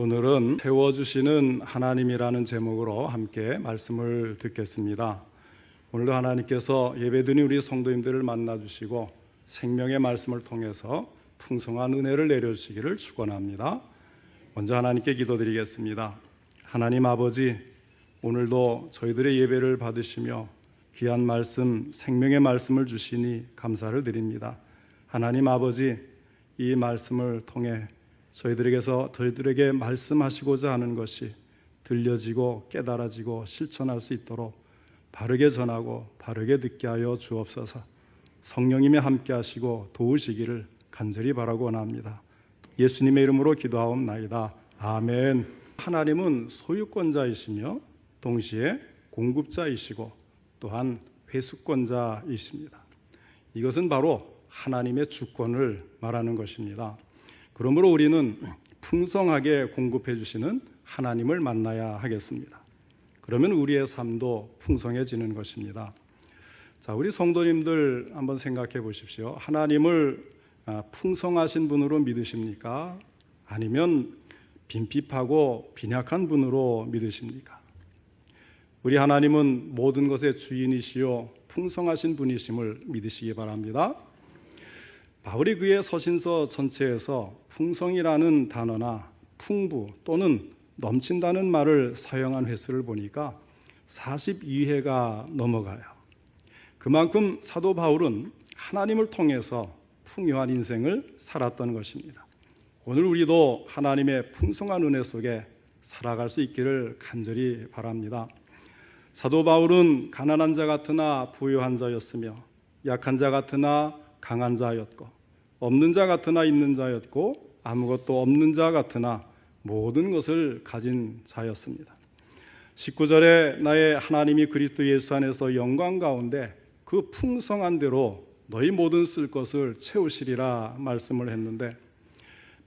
오늘은 채워주시는 하나님이라는 제목으로 함께 말씀을 듣겠습니다. 오늘도 하나님께서 예배드린 우리 성도님들을 만나주시고 생명의 말씀을 통해서 풍성한 은혜를 내려주시기를 축원합니다. 먼저 하나님께 기도드리겠습니다. 하나님 아버지, 오늘도 저희들의 예배를 받으시며 귀한 말씀, 생명의 말씀을 주시니 감사를 드립니다. 하나님 아버지, 이 말씀을 통해 저희들에게 말씀하시고자 하는 것이 들려지고 깨달아지고 실천할 수 있도록 바르게 전하고 바르게 듣게 하여 주옵소서. 성령님이 함께 하시고 도우시기를 간절히 바라고 원합니다. 예수님의 이름으로 기도하옵나이다. 아멘. 하나님은 소유권자이시며 동시에 공급자이시고 또한 회수권자이십니다. 이것은 바로 하나님의 주권을 말하는 것입니다. 그러므로 우리는 풍성하게 공급해 주시는 하나님을 만나야 하겠습니다. 그러면 우리의 삶도 풍성해지는 것입니다. 자, 우리 성도님들 한번 생각해 보십시오. 하나님을 풍성하신 분으로 믿으십니까? 아니면 빈핍하고 빈약한 분으로 믿으십니까? 우리 하나님은 모든 것의 주인이시요 풍성하신 분이심을 믿으시기 바랍니다. 바울이 그의 서신서 전체에서 풍성이라는 단어나 풍부 또는 넘친다는 말을 사용한 횟수를 보니까 42회가 넘어가요. 그만큼 사도 바울은 하나님을 통해서 풍요한 인생을 살았던 것입니다. 오늘 우리도 하나님의 풍성한 은혜 속에 살아갈 수 있기를 간절히 바랍니다. 사도 바울은 가난한 자 같으나 부유한 자였으며 약한 자 같으나 강한 자였고 없는 자 같으나 있는 자였고 아무것도 없는 자 같으나 모든 것을 가진 자였습니다. 19절에 나의 하나님이 그리스도 예수 안에서 영광 가운데 그 풍성한 대로 너희 모든 쓸 것을 채우시리라 말씀을 했는데,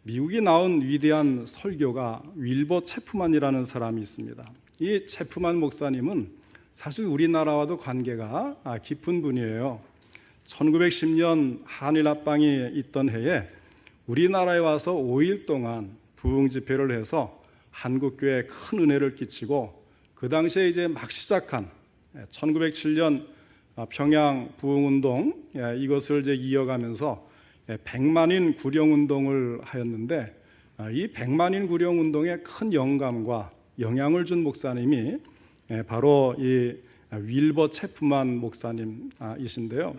미국이 낳은 위대한 설교가 윌버 체프만이라는 사람이 있습니다. 이 체프만 목사님은 사실 우리나라와도 관계가 깊은 분이에요. 1910년 한일 합방이 있던 해에 우리나라에 와서 5일 동안 부흥 집회를 해서 한국교회에 큰 은혜를 끼치고, 그 당시에 이제 막 시작한 1907년 평양 부흥운동, 이것을 이제 이어가면서 100만인 구령운동을 하였는데, 이 100만인 구령운동에 큰 영감과 영향을 준 목사님이 바로 이 윌버 체프만 목사님이신데요.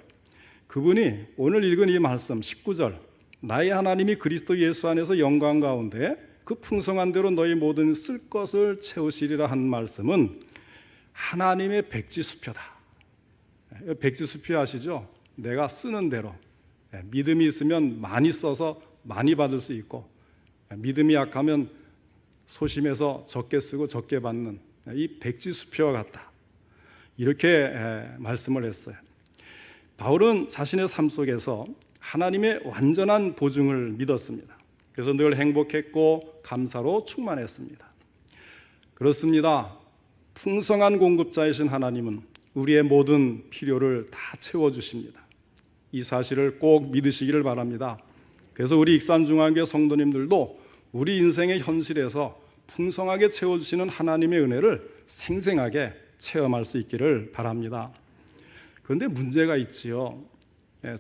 그분이 오늘 읽은 이 말씀 19절, 나의 하나님이 그리스도 예수 안에서 영광 가운데 그 풍성한 대로 너희 모든 쓸 것을 채우시리라 한 말씀은 하나님의 백지수표다. 백지수표 아시죠? 내가 쓰는 대로, 믿음이 있으면 많이 써서 많이 받을 수 있고, 믿음이 약하면 소심해서 적게 쓰고 적게 받는 이 백지수표와 같다, 이렇게 말씀을 했어요. 바울은 자신의 삶 속에서 하나님의 완전한 보증을 믿었습니다. 그래서 늘 행복했고 감사로 충만했습니다. 그렇습니다. 풍성한 공급자이신 하나님은 우리의 모든 필요를 다 채워주십니다. 이 사실을 꼭 믿으시기를 바랍니다. 그래서 우리 익산중앙교회 성도님들도 우리 인생의 현실에서 풍성하게 채워주시는 하나님의 은혜를 생생하게 체험할 수 있기를 바랍니다. 그런데 문제가 있지요.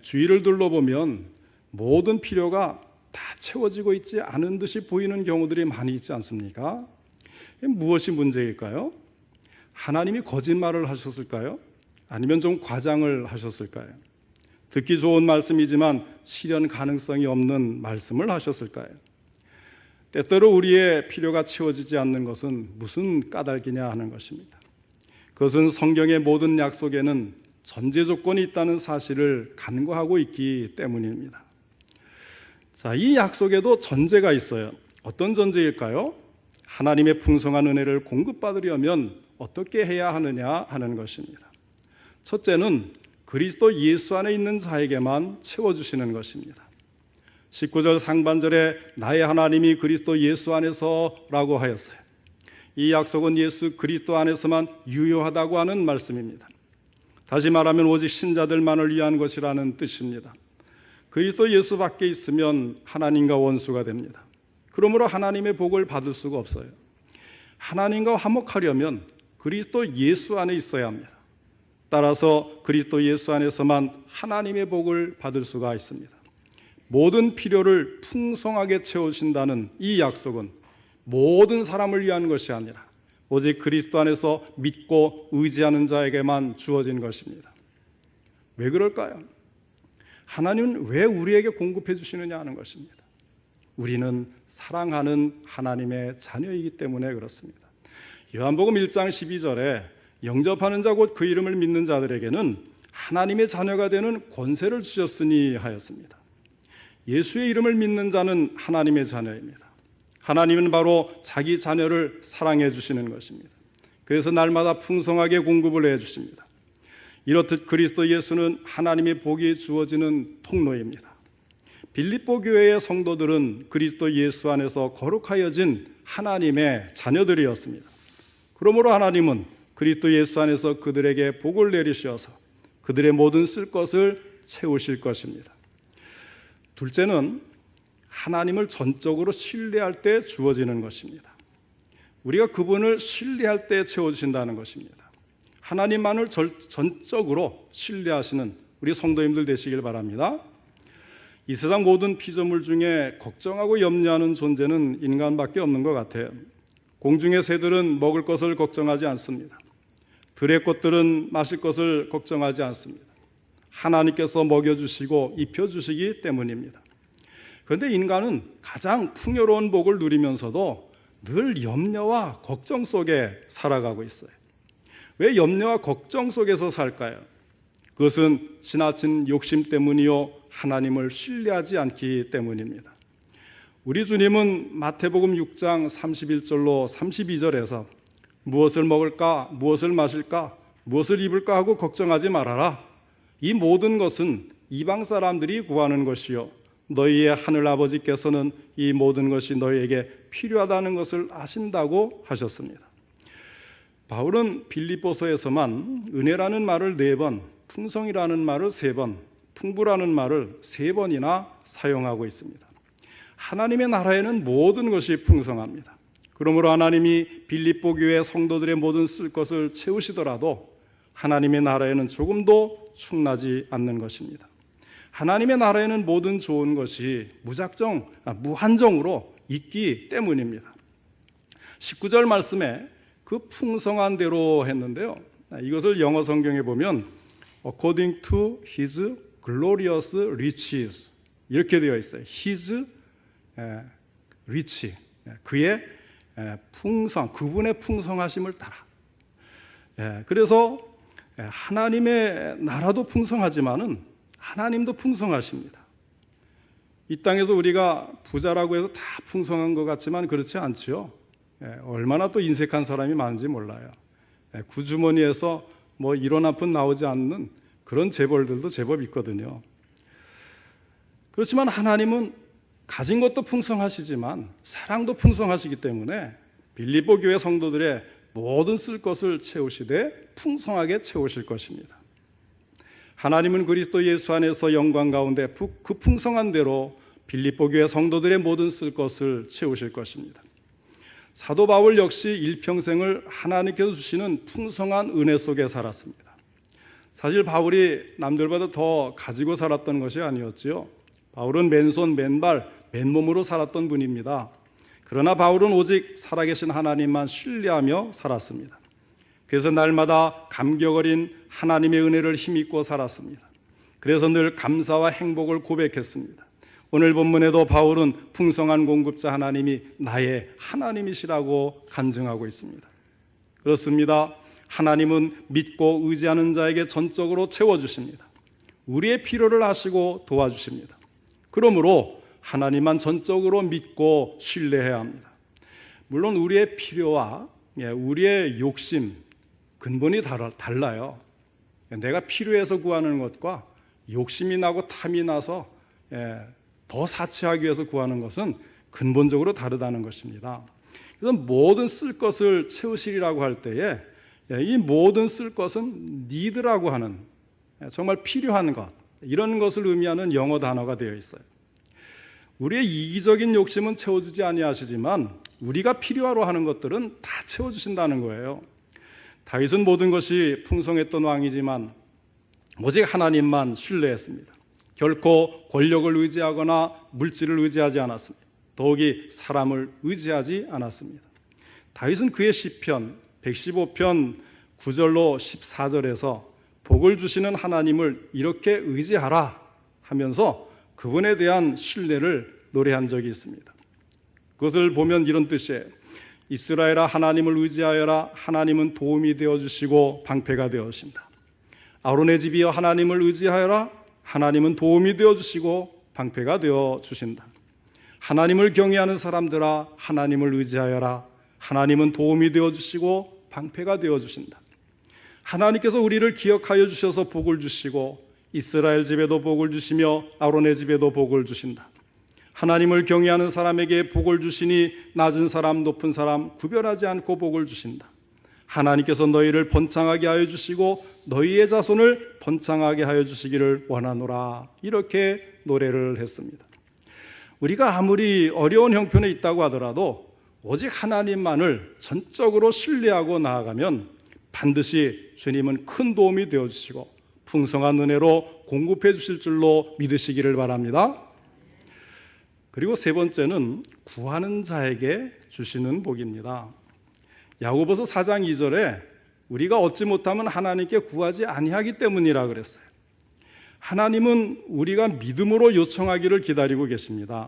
주위를 둘러보면 모든 필요가 다 채워지고 있지 않은 듯이 보이는 경우들이 많이 있지 않습니까? 무엇이 문제일까요? 하나님이 거짓말을 하셨을까요? 아니면 좀 과장을 하셨을까요? 듣기 좋은 말씀이지만 실현 가능성이 없는 말씀을 하셨을까요? 때때로 우리의 필요가 채워지지 않는 것은 무슨 까닭이냐 하는 것입니다. 그것은 성경의 모든 약속에는 전제 조건이 있다는 사실을 간과하고 있기 때문입니다. 자, 이 약속에도 전제가 있어요. 어떤 전제일까요? 하나님의 풍성한 은혜를 공급받으려면 어떻게 해야 하느냐 하는 것입니다. 첫째는 그리스도 예수 안에 있는 자에게만 채워주시는 것입니다. 19절 상반절에 나의 하나님이 그리스도 예수 안에서라고 하였어요. 이 약속은 예수 그리스도 안에서만 유효하다고 하는 말씀입니다. 다시 말하면 오직 신자들만을 위한 것이라는 뜻입니다. 그리스도 예수 밖에 있으면 하나님과 원수가 됩니다. 그러므로 하나님의 복을 받을 수가 없어요. 하나님과 화목하려면 그리스도 예수 안에 있어야 합니다. 따라서 그리스도 예수 안에서만 하나님의 복을 받을 수가 있습니다. 모든 필요를 풍성하게 채우신다는 이 약속은 모든 사람을 위한 것이 아니라 오직 그리스도 안에서 믿고 의지하는 자에게만 주어진 것입니다. 왜 그럴까요? 하나님은 왜 우리에게 공급해 주시느냐 하는 것입니다. 우리는 사랑하는 하나님의 자녀이기 때문에 그렇습니다. 요한복음 1장 12절에 영접하는 자 곧 그 이름을 믿는 자들에게는 하나님의 자녀가 되는 권세를 주셨으니 하였습니다. 예수의 이름을 믿는 자는 하나님의 자녀입니다. 하나님은 바로 자기 자녀를 사랑해 주시는 것입니다. 그래서 날마다 풍성하게 공급을 해 주십니다. 이렇듯 그리스도 예수는 하나님의 복이 주어지는 통로입니다. 빌립보 교회의 성도들은 그리스도 예수 안에서 거룩하여진 하나님의 자녀들이었습니다. 그러므로 하나님은 그리스도 예수 안에서 그들에게 복을 내리셔서 그들의 모든 쓸 것을 채우실 것입니다. 둘째는 하나님을 전적으로 신뢰할 때 주어지는 것입니다. 우리가 그분을 신뢰할 때 채워주신다는 것입니다. 하나님만을 전적으로 신뢰하시는 우리 성도님들 되시길 바랍니다. 이 세상 모든 피조물 중에 걱정하고 염려하는 존재는 인간밖에 없는 것 같아요. 공중의 새들은 먹을 것을 걱정하지 않습니다. 들의 꽃들은 마실 것을 걱정하지 않습니다. 하나님께서 먹여주시고 입혀주시기 때문입니다. 그런데 인간은 가장 풍요로운 복을 누리면서도 늘 염려와 걱정 속에 살아가고 있어요. 왜 염려와 걱정 속에서 살까요? 그것은 지나친 욕심 때문이요, 하나님을 신뢰하지 않기 때문입니다. 우리 주님은 마태복음 6장 31절로 32절에서 무엇을 먹을까, 무엇을 마실까, 무엇을 입을까 하고 걱정하지 말아라. 이 모든 것은 이방 사람들이 구하는 것이요, 너희의 하늘 아버지께서는 이 모든 것이 너희에게 필요하다는 것을 아신다고 하셨습니다. 바울은 빌립보서에서만 은혜라는 말을 4번, 풍성이라는 말을 3번, 풍부라는 말을 3번이나 사용하고 있습니다. 하나님의 나라에는 모든 것이 풍성합니다. 그러므로 하나님이 빌립보 교회 성도들의 모든 쓸 것을 채우시더라도 하나님의 나라에는 조금도 충나지 않는 것입니다. 하나님의 나라에는 모든 좋은 것이 무한정으로 있기 때문입니다. 19절 말씀에 그 풍성한 대로 했는데요, 이것을 영어 성경에 보면 according to his glorious riches 이렇게 되어 있어요. his rich, 그의 풍성, 그분의 풍성하심을 따라. 그래서 하나님의 나라도 풍성하지만은 하나님도 풍성하십니다. 이 땅에서 우리가 부자라고 해서 다 풍성한 것 같지만 그렇지 않지요. 얼마나 또 인색한 사람이 많은지 몰라요. 구주머니에서 뭐 1원 한 푼 나오지 않는 그런 재벌들도 제법 있거든요. 그렇지만 하나님은 가진 것도 풍성하시지만 사랑도 풍성하시기 때문에 빌립보 교회 성도들의 모든 쓸 것을 채우시되 풍성하게 채우실 것입니다. 하나님은 그리스도 예수 안에서 영광 가운데 그 풍성한 대로 빌립보 교회 성도들의 모든 쓸 것을 채우실 것입니다. 사도 바울 역시 일평생을 하나님께서 주시는 풍성한 은혜 속에 살았습니다. 사실 바울이 남들보다 더 가지고 살았던 것이 아니었지요. 바울은 맨손 맨발 맨몸으로 살았던 분입니다. 그러나 바울은 오직 살아계신 하나님만 신뢰하며 살았습니다. 그래서 날마다 감격 어린 하나님의 은혜를 힘입고 살았습니다. 그래서 늘 감사와 행복을 고백했습니다. 오늘 본문에도 바울은 풍성한 공급자 하나님이 나의 하나님이시라고 간증하고 있습니다. 그렇습니다. 하나님은 믿고 의지하는 자에게 전적으로 채워주십니다. 우리의 필요를 아시고 도와주십니다. 그러므로 하나님만 전적으로 믿고 신뢰해야 합니다. 물론 우리의 필요와 우리의 욕심 근본이 달라요. 내가 필요해서 구하는 것과 욕심이 나고 탐이 나서 더 사치하기 위해서 구하는 것은 근본적으로 다르다는 것입니다. 그래서 모든 쓸 것을 채우시리라고 할 때에 이 모든 쓸 것은 need라고 하는 정말 필요한 것, 이런 것을 의미하는 영어 단어가 되어 있어요. 우리의 이기적인 욕심은 채워주지 아니하시지만 우리가 필요하러 하는 것들은 다 채워주신다는 거예요. 다윗은 모든 것이 풍성했던 왕이지만 오직 하나님만 신뢰했습니다. 결코 권력을 의지하거나 물질을 의지하지 않았습니다. 더욱이 사람을 의지하지 않았습니다. 다윗은 그의 시편 115편 9절로 14절에서 복을 주시는 하나님을 이렇게 의지하라 하면서 그분에 대한 신뢰를 노래한 적이 있습니다. 그것을 보면 이런 뜻이에요. 이스라엘아 하나님을 의지하여라. 하나님은 도움이 되어주시고 방패가 되어주신다. 아론의 집이여 하나님을 의지하여라. 하나님은 도움이 되어주시고 방패가 되어주신다. 하나님을 경외하는 사람들아 하나님을 의지하여라. 하나님은 도움이 되어주시고 방패가 되어주신다. 하나님께서 우리를 기억하여 주셔서 복을 주시고 이스라엘 집에도 복을 주시며 아론의 집에도 복을 주신다. 하나님을 경외하는 사람에게 복을 주시니 낮은 사람 높은 사람 구별하지 않고 복을 주신다. 하나님께서 너희를 번창하게 하여 주시고 너희의 자손을 번창하게 하여 주시기를 원하노라. 이렇게 노래를 했습니다. 우리가 아무리 어려운 형편에 있다고 하더라도 오직 하나님만을 전적으로 신뢰하고 나아가면 반드시 주님은 큰 도움이 되어주시고 풍성한 은혜로 공급해 주실 줄로 믿으시기를 바랍니다. 그리고 세 번째는 구하는 자에게 주시는 복입니다. 야고보서 4장 2절에 우리가 얻지 못하면 하나님께 구하지 아니하기 때문이라 그랬어요. 하나님은 우리가 믿음으로 요청하기를 기다리고 계십니다.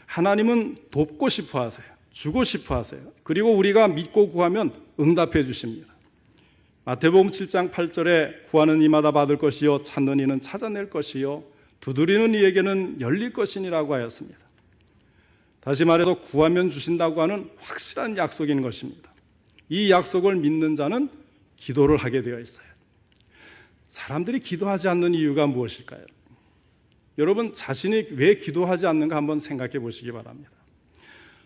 하나님은 돕고 싶어 하세요. 주고 싶어 하세요. 그리고 우리가 믿고 구하면 응답해 주십니다. 마태복음 7장 8절에 구하는 이마다 받을 것이요 찾는 이는 찾아낼 것이요 두드리는 이에게는 열릴 것이니라고 하였습니다. 다시 말해서 구하면 주신다고 하는 확실한 약속인 것입니다. 이 약속을 믿는 자는 기도를 하게 되어 있어요. 사람들이 기도하지 않는 이유가 무엇일까요? 여러분 자신이 왜 기도하지 않는가 한번 생각해 보시기 바랍니다.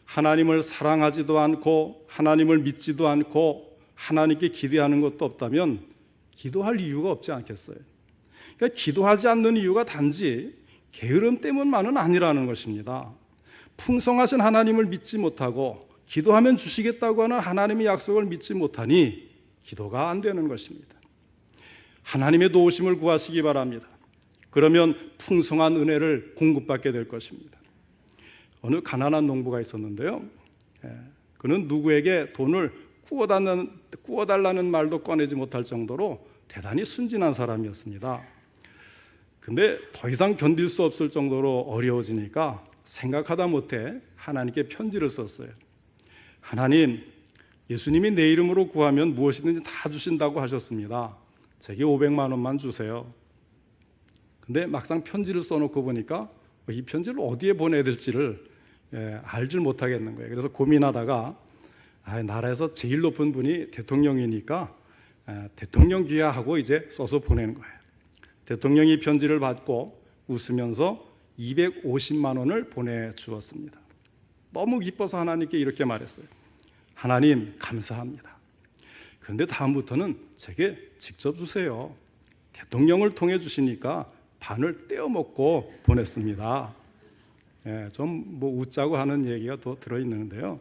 하나님을 사랑하지도 않고 하나님을 믿지도 않고 하나님께 기대하는 것도 없다면 기도할 이유가 없지 않겠어요? 그러니까 기도하지 않는 이유가 단지 게으름 때문만은 아니라는 것입니다. 풍성하신 하나님을 믿지 못하고 기도하면 주시겠다고 하는 하나님의 약속을 믿지 못하니 기도가 안 되는 것입니다. 하나님의 도우심을 구하시기 바랍니다. 그러면 풍성한 은혜를 공급받게 될 것입니다. 어느 가난한 농부가 있었는데요. 그는 누구에게 돈을 꾸어달라는 말도 꺼내지 못할 정도로 대단히 순진한 사람이었습니다. 근데 더 이상 견딜 수 없을 정도로 어려워지니까 생각하다 못해 하나님께 편지를 썼어요. 하나님, 예수님이 내 이름으로 구하면 무엇이든지 다 주신다고 하셨습니다. 제게 500만 원만 주세요. 근데 막상 편지를 써놓고 보니까 이 편지를 어디에 보내야 될지를 알질 못하겠는 거예요. 그래서 고민하다가 나라에서 제일 높은 분이 대통령이니까 대통령 귀하하고 이제 써서 보내는 거예요. 대통령이 편지를 받고 웃으면서 250만 원을 보내주었습니다. 너무 기뻐서 하나님께 이렇게 말했어요. 하나님 감사합니다. 그런데 다음부터는 제게 직접 주세요. 대통령을 통해 주시니까 반을 떼어 먹고 보냈습니다. 좀 웃자고 하는 얘기가 더 들어있는데요.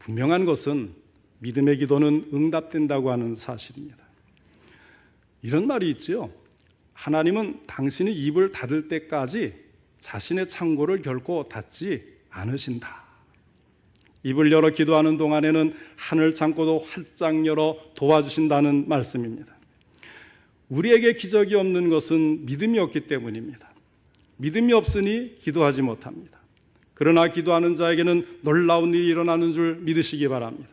분명한 것은 믿음의 기도는 응답된다고 하는 사실입니다. 이런 말이 있지요. 하나님은 당신이 입을 닫을 때까지 자신의 창고를 결코 닫지 않으신다. 입을 열어 기도하는 동안에는 하늘 창고도 활짝 열어 도와주신다는 말씀입니다. 우리에게 기적이 없는 것은 믿음이 없기 때문입니다. 믿음이 없으니 기도하지 못합니다. 그러나 기도하는 자에게는 놀라운 일이 일어나는 줄 믿으시기 바랍니다.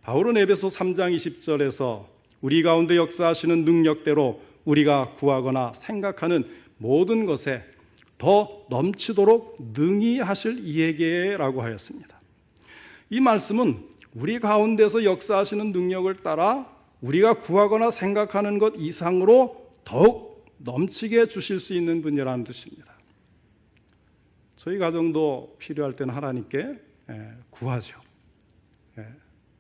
바울은 에베소 3장 20절에서 우리 가운데 역사하시는 능력대로 우리가 구하거나 생각하는 모든 것에 더 넘치도록 능히 하실 이에게라고 하였습니다. 이 말씀은 우리 가운데서 역사하시는 능력을 따라 우리가 구하거나 생각하는 것 이상으로 더욱 넘치게 주실 수 있는 분이라는 뜻입니다. 저희 가정도 필요할 때는 하나님께 구하죠.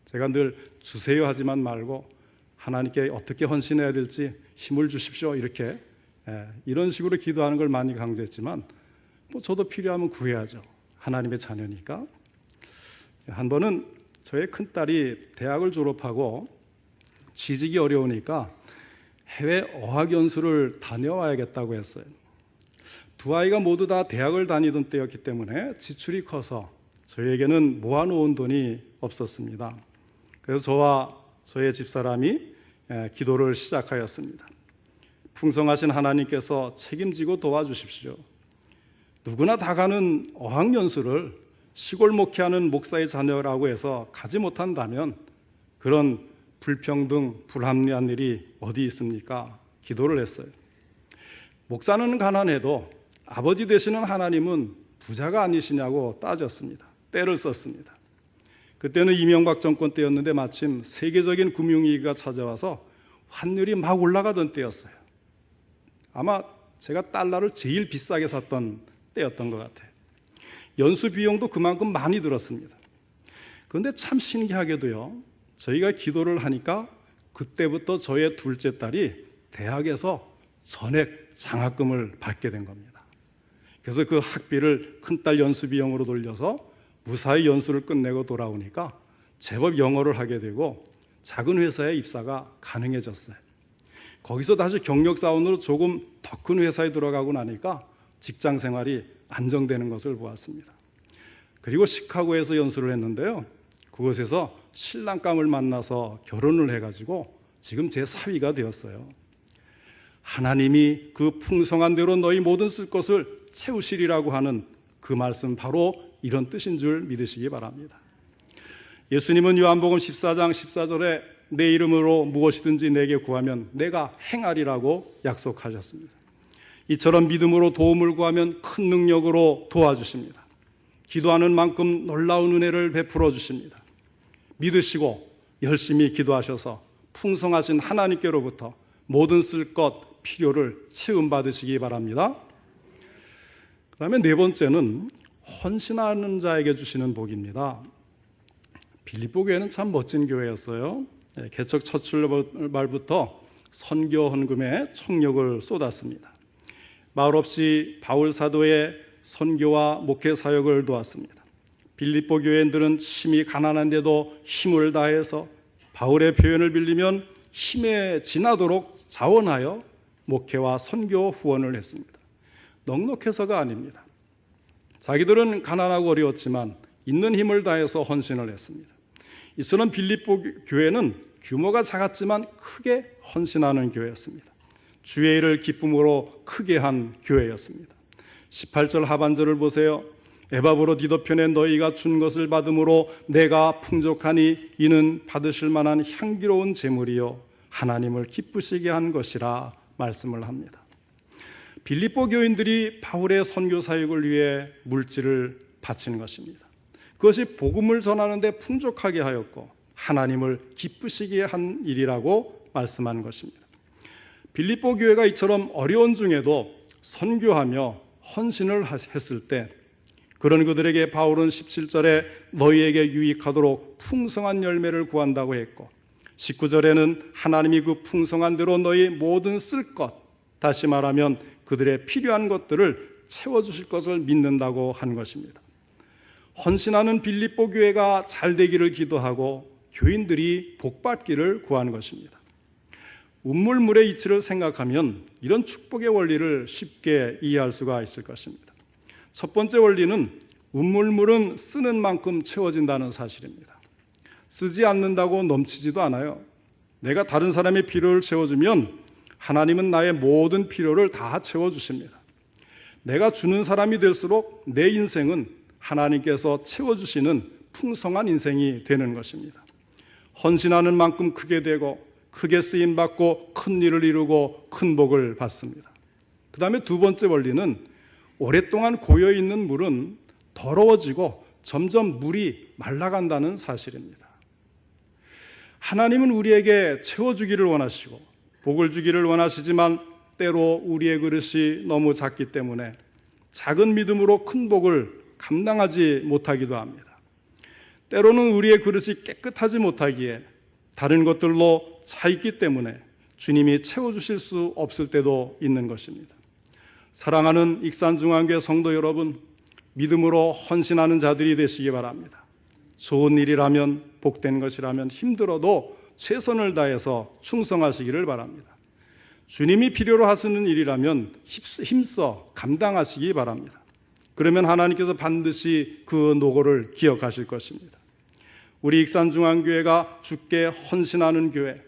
제가 늘 주세요 하지만 말고 하나님께 어떻게 헌신해야 될지 힘을 주십시오 이렇게 이런 식으로 기도하는 걸 많이 강조했지만 저도 필요하면 구해야죠. 하나님의 자녀니까. 한 번은 저의 큰딸이 대학을 졸업하고 취직이 어려우니까 해외 어학연수를 다녀와야겠다고 했어요. 두 아이가 모두 다 대학을 다니던 때였기 때문에 지출이 커서 저희에게는 모아놓은 돈이 없었습니다. 그래서 저와 저의 집사람이 기도를 시작하였습니다. 풍성하신 하나님께서 책임지고 도와주십시오. 누구나 다 가는 어학연수를 시골 목회하는 목사의 자녀라고 해서 가지 못한다면 그런 불평등, 불합리한 일이 어디 있습니까? 기도를 했어요. 목사는 가난해도 아버지 되시는 하나님은 부자가 아니시냐고 따졌습니다. 때를 썼습니다. 그때는 이명박 정권 때였는데 마침 세계적인 금융위기가 찾아와서 환율이 막 올라가던 때였어요. 아마 제가 달러를 제일 비싸게 샀던 때였던 것 같아요. 연수 비용도 그만큼 많이 들었습니다. 그런데 참 신기하게도요, 저희가 기도를 하니까 그때부터 저의 둘째 딸이 대학에서 전액 장학금을 받게 된 겁니다. 그래서 그 학비를 큰딸 연수 비용으로 돌려서 무사히 연수를 끝내고 돌아오니까 제법 영어를 하게 되고 작은 회사에 입사가 가능해졌어요. 거기서 다시 경력사원으로 조금 더 큰 회사에 들어가고 나니까 직장 생활이 안정되는 것을 보았습니다. 그리고 시카고에서 연수를 했는데요, 그곳에서 신랑감을 만나서 결혼을 해가지고 지금 제 사위가 되었어요. 하나님이 그 풍성한 대로 너희 모든 쓸 것을 채우시리라고 하는 그 말씀, 바로 이런 뜻인 줄 믿으시기 바랍니다. 예수님은 요한복음 14장 14절에 내 이름으로 무엇이든지 내게 구하면 내가 행하리라고 약속하셨습니다. 이처럼 믿음으로 도움을 구하면 큰 능력으로 도와주십니다. 기도하는 만큼 놀라운 은혜를 베풀어 주십니다. 믿으시고 열심히 기도하셔서 풍성하신 하나님께로부터 모든 쓸 것, 필요를 채움받으시기 바랍니다. 그 다음에 네 번째는 헌신하는 자에게 주시는 복입니다. 빌립보 교회는 참 멋진 교회였어요. 개척 첫 출발부터 선교 헌금에 총력을 쏟았습니다. 말 없이 바울 사도의 선교와 목회 사역을 도왔습니다. 빌립보 교회인들은 심히 가난한데도 힘을 다해서 바울의 표현을 빌리면 힘에 지나도록 자원하여 목회와 선교 후원을 했습니다. 넉넉해서가 아닙니다. 자기들은 가난하고 어려웠지만 있는 힘을 다해서 헌신을 했습니다. 이처럼 빌립보 교회는 규모가 작았지만 크게 헌신하는 교회였습니다. 주의 일을 기쁨으로 크게 한 교회였습니다. 18절 하반절을 보세요. 에바브로 디도편에 너희가 준 것을 받음으로 내가 풍족하니 이는 받으실 만한 향기로운 제물이요 하나님을 기쁘시게 한 것이라 말씀을 합니다. 빌립보 교인들이 바울의 선교 사역을 위해 물질을 바친 것입니다. 그것이 복음을 전하는 데 풍족하게 하였고 하나님을 기쁘시게 한 일이라고 말씀한 것입니다. 빌립보 교회가 이처럼 어려운 중에도 선교하며 헌신을 했을 때 그런 그들에게 바울은 17절에 너희에게 유익하도록 풍성한 열매를 구한다고 했고 19절에는 하나님이 그 풍성한 대로 너희 모든 쓸 것, 다시 말하면 그들의 필요한 것들을 채워주실 것을 믿는다고 한 것입니다. 헌신하는 빌립보 교회가 잘 되기를 기도하고 교인들이 복받기를 구한 것입니다. 운물물의 이치를 생각하면 이런 축복의 원리를 쉽게 이해할 수가 있을 것입니다. 첫 번째 원리는 운물물은 쓰는 만큼 채워진다는 사실입니다. 쓰지 않는다고 넘치지도 않아요. 내가 다른 사람의 필요를 채워주면 하나님은 나의 모든 필요를 다 채워주십니다. 내가 주는 사람이 될수록 내 인생은 하나님께서 채워주시는 풍성한 인생이 되는 것입니다. 헌신하는 만큼 크게 되고 크게 쓰임받고 큰 일을 이루고 큰 복을 받습니다. 그 다음에 두 번째 원리는 오랫동안 고여있는 물은 더러워지고 점점 물이 말라간다는 사실입니다. 하나님은 우리에게 채워주기를 원하시고 복을 주기를 원하시지만 때로 우리의 그릇이 너무 작기 때문에 작은 믿음으로 큰 복을 감당하지 못하기도 합니다. 때로는 우리의 그릇이 깨끗하지 못하기에 다른 것들로 차 있기 때문에 주님이 채워주실 수 없을 때도 있는 것입니다. 사랑하는 익산중앙교회 성도 여러분, 믿음으로 헌신하는 자들이 되시기 바랍니다. 좋은 일이라면, 복된 것이라면 힘들어도 최선을 다해서 충성하시기를 바랍니다. 주님이 필요로 하시는 일이라면 힘써 감당하시기 바랍니다. 그러면 하나님께서 반드시 그 노고를 기억하실 것입니다. 우리 익산중앙교회가 주께 헌신하는 교회,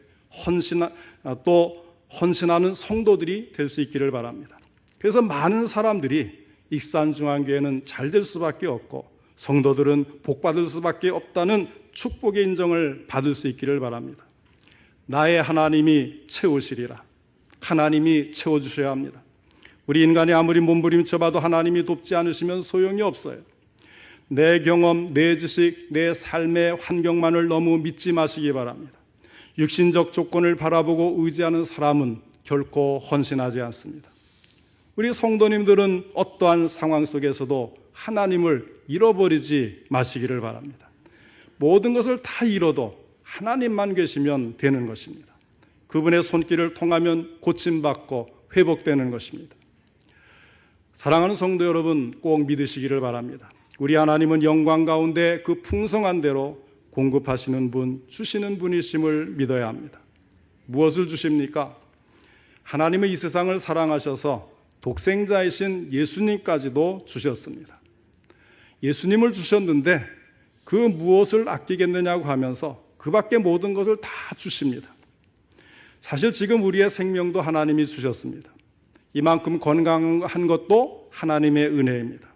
또 헌신하는 성도들이 될 수 있기를 바랍니다. 그래서 많은 사람들이 익산중앙교회는 잘 될 수밖에 없고 성도들은 복받을 수밖에 없다는 축복의 인정을 받을 수 있기를 바랍니다. 나의 하나님이 채우시리라. 하나님이 채워주셔야 합니다. 우리 인간이 아무리 몸부림쳐봐도 하나님이 돕지 않으시면 소용이 없어요. 내 경험, 내 지식, 내 삶의 환경만을 너무 믿지 마시기 바랍니다. 육신적 조건을 바라보고 의지하는 사람은 결코 헌신하지 않습니다. 우리 성도님들은 어떠한 상황 속에서도 하나님을 잃어버리지 마시기를 바랍니다. 모든 것을 다 잃어도 하나님만 계시면 되는 것입니다. 그분의 손길을 통하면 고침받고 회복되는 것입니다. 사랑하는 성도 여러분, 꼭 믿으시기를 바랍니다. 우리 하나님은 영광 가운데 그 풍성한 대로 공급하시는 분, 주시는 분이심을 믿어야 합니다. 무엇을 주십니까? 하나님은 이 세상을 사랑하셔서 독생자이신 예수님까지도 주셨습니다. 예수님을 주셨는데 그 무엇을 아끼겠느냐고 하면서 그 밖에 모든 것을 다 주십니다. 사실 지금 우리의 생명도 하나님이 주셨습니다. 이만큼 건강한 것도 하나님의 은혜입니다.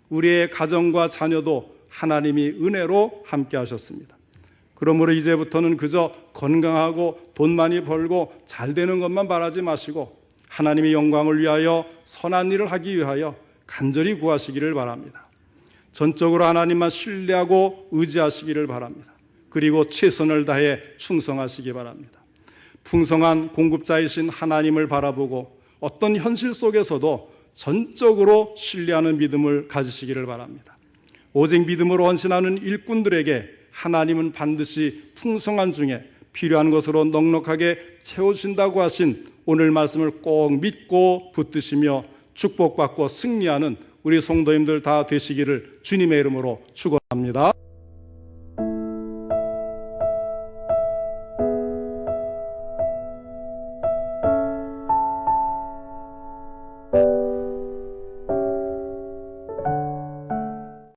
우리의 가정과 자녀도 하나님이 은혜로 함께 하셨습니다. 그러므로 이제부터는 그저 건강하고 돈 많이 벌고 잘 되는 것만 바라지 마시고 하나님의 영광을 위하여 선한 일을 하기 위하여 간절히 구하시기를 바랍니다. 전적으로 하나님만 신뢰하고 의지하시기를 바랍니다. 그리고 최선을 다해 충성하시기 바랍니다. 풍성한 공급자이신 하나님을 바라보고 어떤 현실 속에서도 전적으로 신뢰하는 믿음을 가지시기를 바랍니다. 오직 믿음으로 헌신하는 일꾼들에게 하나님은 반드시 풍성한 중에 필요한 것으로 넉넉하게 채워주신다고 하신 오늘 말씀을 꼭 믿고 붙드시며 축복받고 승리하는 우리 성도님들 다 되시기를 주님의 이름으로 축원합니다.